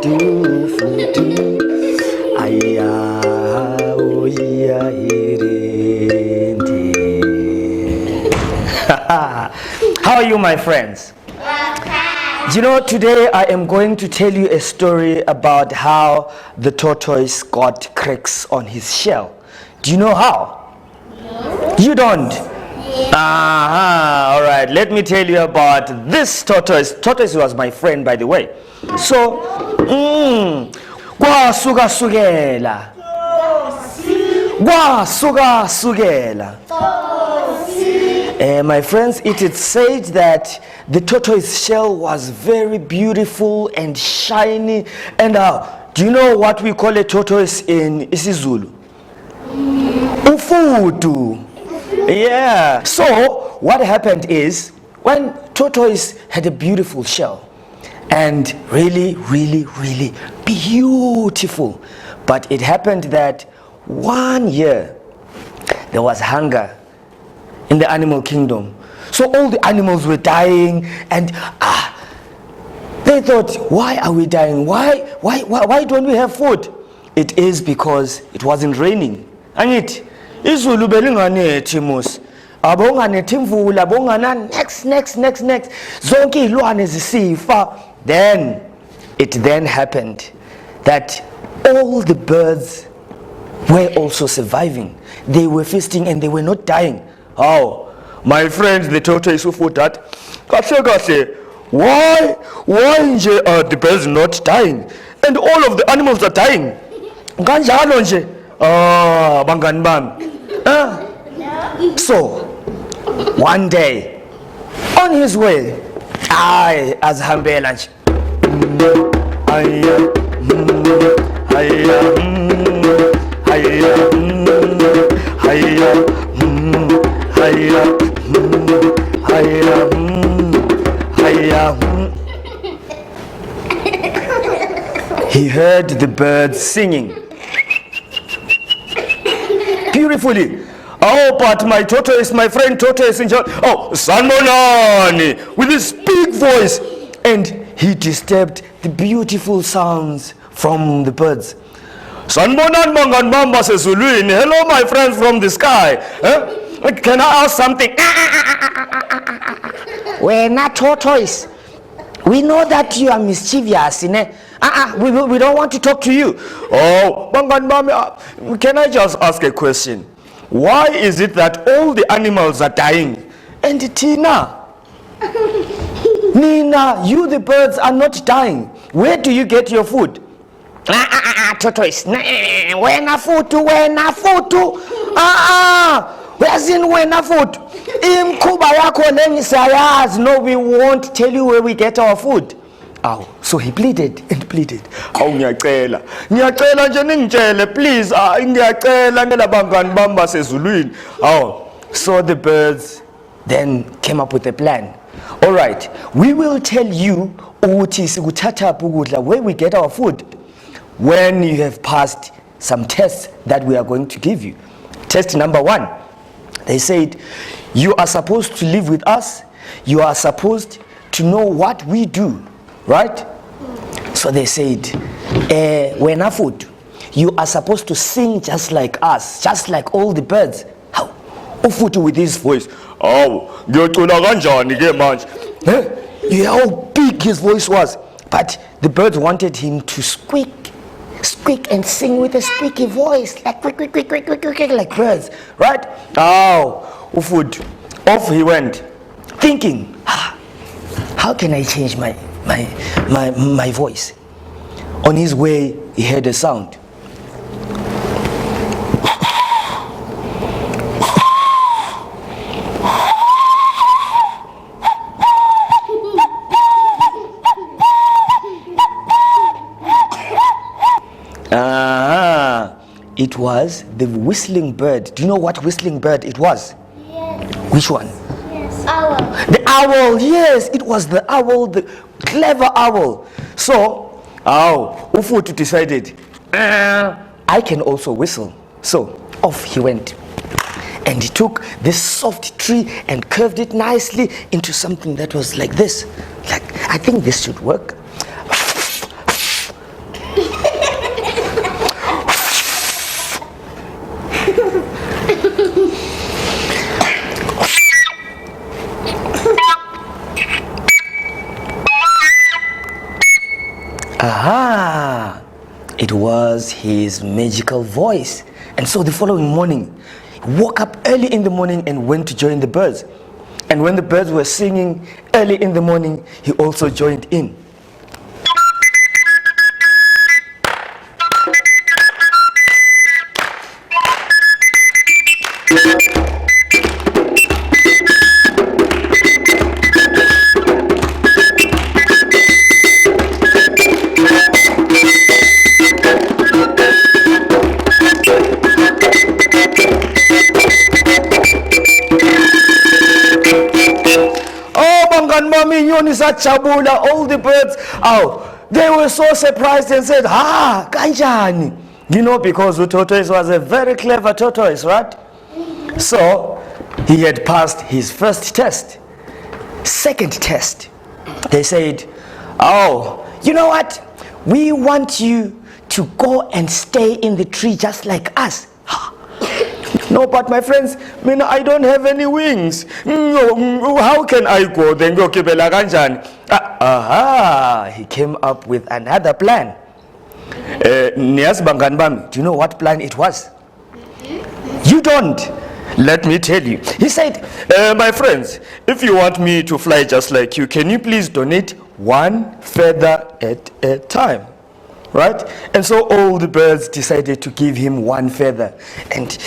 Aya, oh yeah, How are you, my friends? You know, today I am going to tell you a story about how the tortoise got cracks on his shell. Do you know how? No. You don't? All right, let me tell you about this tortoise. Tortoise was my friend, by the way. So, kwasuka sukela. My friends, it is said that the tortoise shell was very beautiful and shiny. And do you know what we call a tortoise in isiZulu? Ufutu. Yeah. So what happened is, when tortoise had a beautiful shell and really beautiful, but it happened that one year there was hunger in the animal kingdom. So all the animals were dying, and they thought, why are we dying? Why don't we have food? It is because it wasn't raining. Angithi izulu belinganethi mus. Abonganethi imvula, abongana next zonke izilwane zisifa. Then it happened that all the birds were also surviving. They were feasting and they were not dying. Oh, my friends, the tortoise who thought that, why are the birds not dying? And all of the animals are dying. Kanjalo nje. Bangani bami. So, one day, on his way, as Thembile nje. He heard the birds singing beautifully. Oh, but my tortoise, my friend tortoise, Sanmonani, with his big voice, and he disturbed the beautiful sounds from the birds. Sanbonan mangan mamba sezulwini. Hello, my friends from the sky. Can I ask something? We're not tortoise. We know that you are mischievous. We don't want to talk to you. Oh, mangan mamba, can I just ask a question? Why is it that all the animals are dying? And Tina, Nina, you the birds are not dying. Where do you get your food? Tortoise. Wena futu. Where's in wena futu? Imkuba yako lengi sayazi. No, we won't tell you where we get our food. So he pleaded and pleaded. Ngiyacela nje ningitshele please. Ngiyacela ngela bangani bamba sezulwini. So the birds then came up with a plan. All right, we will tell you ukuthi sikuthatha ukudla, where we get our food, when you have passed some tests that we are going to give you. Test number 1, they said, you are supposed to live with us. You are supposed to know what we do, right? So they said, wena food, you are supposed to sing just like us, just like all the birds. How? Ufutu with his voice. Ngiyocula kanjani ke manje? Yeah, how big his voice was. But the birds wanted him to squeak and sing with a squeaky voice, like quick, like birds, right? Ufutu. Off he went, thinking, how can I change my voice? On his way, he heard a sound. It was the whistling bird. Do you know what whistling bird it was? Yes. Which one? Yes. Owl. The owl, yes, it was the owl, the clever owl. So, Ufutu decided, I can also whistle. So, off he went. And he took this soft tree and curved it nicely into something that was like this. Like, I think this should work. Aha! It was his magical voice. And so the following morning, he woke up early in the morning and went to join the birds. And when the birds were singing early in the morning, he also joined in. All the birds, they were so surprised and said, kanjani? You know, because the tortoise was a very clever tortoise, right? So he had passed his first test. Second test, they said, you know what? We want you to go and stay in the tree just like us. No, but my friends, I don't have any wings. How can I go? Then go kibela kanjani? He came up with another plan. Nias bangani bami, do you know what plan it was? You don't. Let me tell you. He said, my friends, if you want me to fly just like you, can you please donate one feather at a time? Right? And so all the birds decided to give him one feather and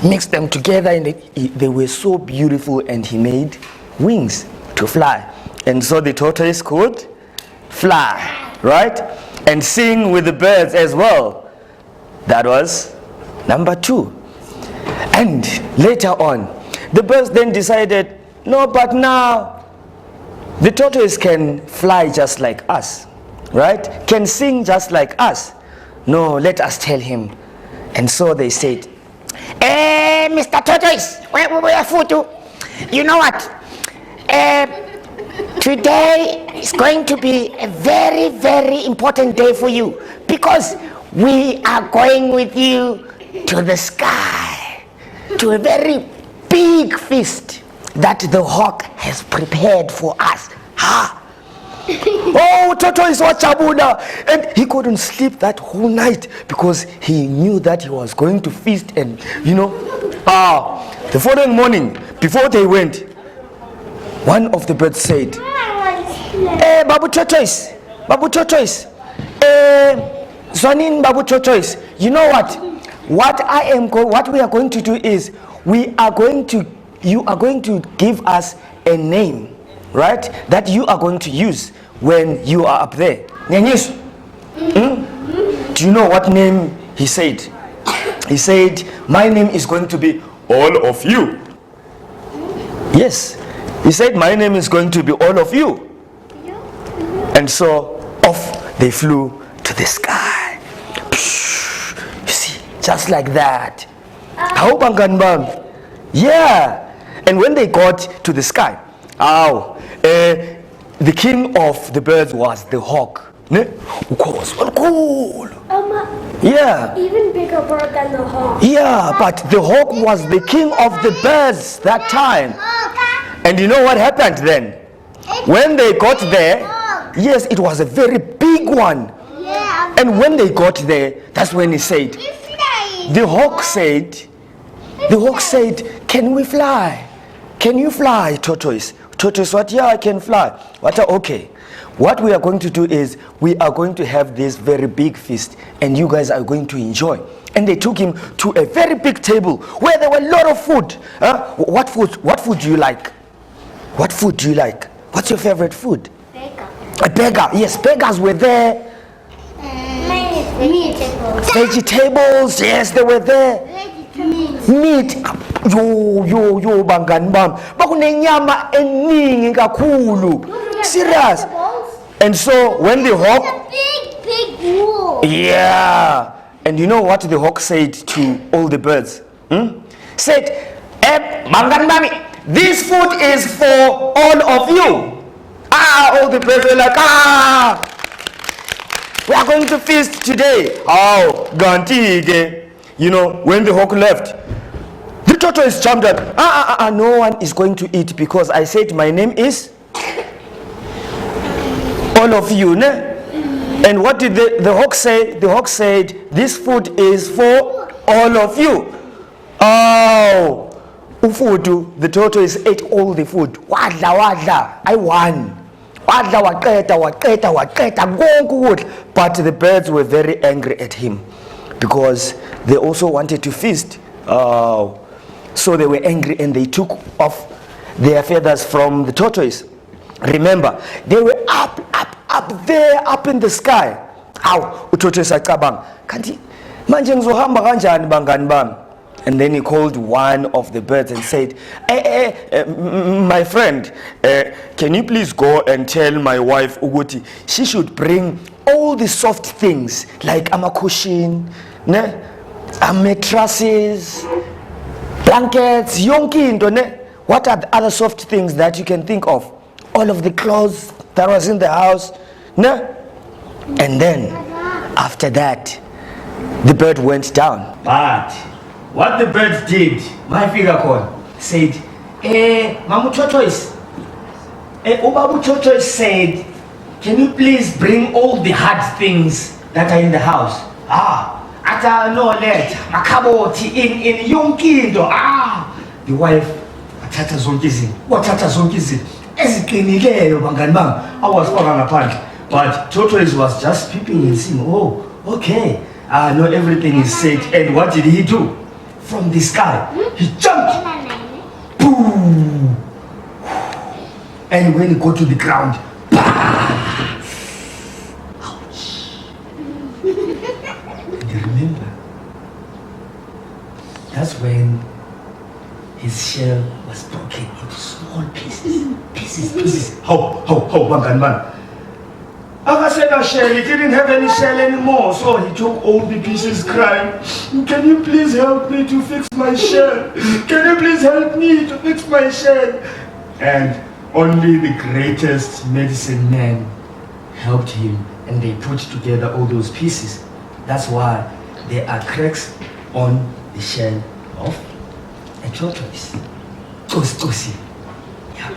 mix them together, and they were so beautiful, and he made wings to fly. And so the tortoise could fly, right? And sing with the birds as well. That was number 2. And later on, the birds then decided, no, but now the tortoise can fly just like us. Right? Can sing just like us. No, let us tell him. And so they said, Mr. Tortoise, where food? You know what? Today is going to be a very, very important day for you, because we are going with you to the sky, to a very big feast that the hawk has prepared for us. Tortoise wachabuda, and he couldn't sleep that whole night because he knew that he was going to feast. And the following morning, before they went, one of the birds said, Babu Tortoise, Zwanin Babu Tortoise, you know what? What we are going to do is, you are going to give us a name, right? That you are going to use when you are up there. Nyanyis, do you know what name he said? He said, my name is going to be all of you. Yes, he said, my name is going to be all of you. And so off they flew to the sky. You see, just like that. Yeah. And when they got to the sky, the king of the birds was the hawk. Cool. Yeah. Even bigger bird than the hawk. Yeah, but the hawk was the king of the birds that time. And you know what happened then? When they got there, yes, it was a very big one. And when they got there, that's when he said, the hawk said, can we fly? Can you fly, tortoise? Tortoise, what? Yeah, I can fly. What? Okay. What we are going to do is, we are going to have this very big feast, and you guys are going to enjoy. And they took him to a very big table where there were a lot of food. What food do you like? What food do you like? What's your favorite food? Burger. A burger. Yes, burgers were there. Vegetables. Yes, they were there. Meat. Yo bangani bam. Bakunenyama eningi kakhulu. Serious. And so when the hawk, Big wolf. yeah, and you know what the hawk said to all the birds? Said, bangani bami, this food is for all of you. All the birds were like, we are going to feast today. Gantige. You know, when the hawk left, the tortoise jumped up. No one is going to eat, because I said my name is all of you, ne? And what did the hawk say? The hawk said, this food is for all of you. Oh, ufudu, the tortoise ate all the food. Wadla, I won. Wadla, but the birds were very angry at him because they also wanted to feast. Oh, so they were angry and they took off their feathers from the tortoise. Remember, they were up there, up in the sky. How? Tortoise acabang. Kanti manje ngizohamba kanjani bangani bami? And then he called one of the birds and said, my friend, can you please go and tell my wife Uguti she should bring all the soft things like a cushion, mattresses, blankets, yonki, what are the other soft things that you can think of? All of the clothes that was in the house, and then after that the bird went down. But what the bird did, my figure call, said, Mamu Tortoise, Ubabu Tortoise said, can you please bring all the hard things that are in the house? Ata no let, makaboti in yonkindo. The wife, watata zonkizi, ezikinileyo bangani bami, awasifaka ngaphandle. But Tortoise was just peeping and seeing, oh, okay, no, everything is safe. And what did he do? From the sky, he jumped. Boom! And when he got to the ground, ouch! And you remember, that's when his shell was broken into small pieces. How, Banganman? Aka said our shell, he didn't have any shell anymore, so he took all the pieces crying, can you please help me to fix my shell? Can you please help me to fix my shell? And only the greatest medicine man helped him, and they put together all those pieces. That's why there are cracks on the shell of a tortoise. Tosi. Yeah,